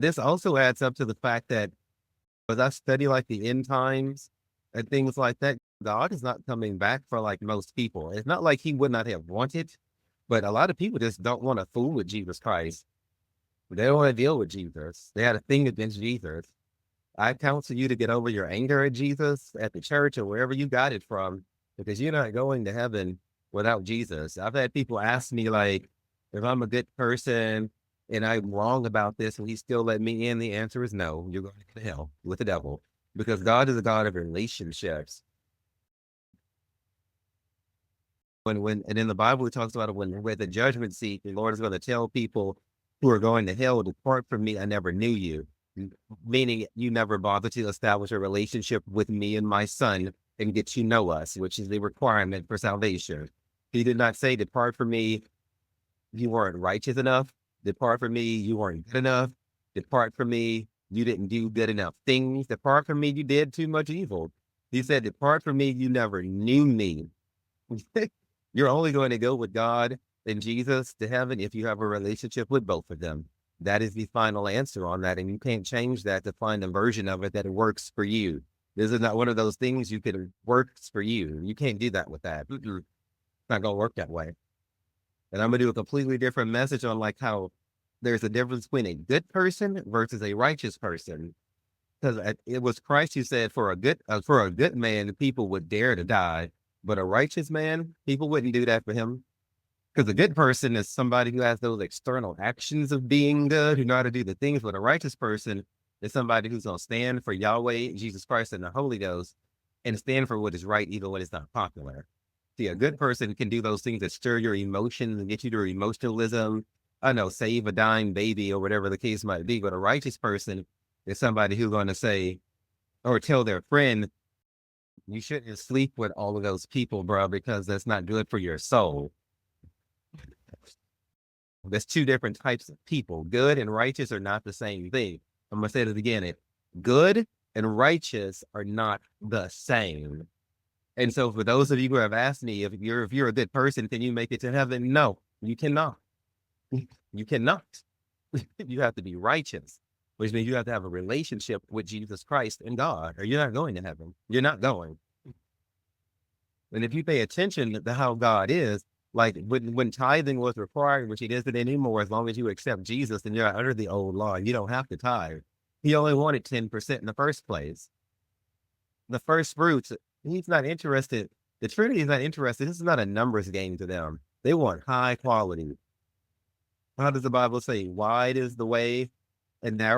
This also adds up to the fact that as I study like the end times and things like that, God is not coming back for like most people. It's not like he would not have wanted, but a lot of people just don't want to fool with Jesus Christ. They don't want to deal with Jesus. They had a thing against Jesus. I counsel you to get over your anger at Jesus at the church or wherever you got it from, because you're not going to heaven without Jesus. I've had people ask me like, if I'm a good person and I'm wrong about this and he still let me in, the answer is no. You're going to hell with the devil, because God is a God of relationships. When and in the Bible it talks about it when we're at the judgment seat, the Lord is going to tell people who are going to hell, depart from me, I never knew you. Meaning you never bothered to establish a relationship with me and my son and get to know us, which is the requirement for salvation. He did not say, depart from me, you weren't righteous enough. Depart from me, you weren't good enough. Depart from me, you didn't do good enough things. Depart from me, you did too much evil. He said, depart from me, you never knew me. You're only going to go with God and Jesus to heaven if you have a relationship with both of them. That is the final answer on that. And you can't change that to find a version of it that works for you. This is not one of those things you can works for you. You can't do that with that. It's not going to work that way. And I'm going to do a completely different message on like how there's a difference between a good person versus a righteous person. Because it was Christ who said, for a good man, people would dare to die, but a righteous man, people wouldn't do that for him. Because a good person is somebody who has those external actions of being good, who know how to do the things. But a righteous person is somebody who's going to stand for Yahweh, Jesus Christ, and the Holy Ghost, and stand for what is right, even when it's not popular. See, a good person can do those things that stir your emotions and get you to emotionalism. I know, save a dying baby or whatever the case might be. But a righteous person is somebody who's going to say or tell their friend, you shouldn't sleep with all of those people, bro, because that's not good for your soul. There's two different types of people. Good and righteous are not the same thing. I'm gonna say it again. Good and righteous are not the same. And so for those of you who have asked me if you're a good person, can you make it to heaven? No, you cannot. You cannot. You have to be righteous, which means you have to have a relationship with Jesus Christ and God, or you're not going to heaven. You're not going. And if you pay attention to how God is, like when tithing was required, which it isn't anymore, as long as you accept Jesus and you're under the old law, you don't have to tithe. He only wanted 10% in the first place. The first fruits, he's not interested. The Trinity is not interested. This is not a numbers game to them. They want high quality. How does the Bible say? Wide is the way and narrow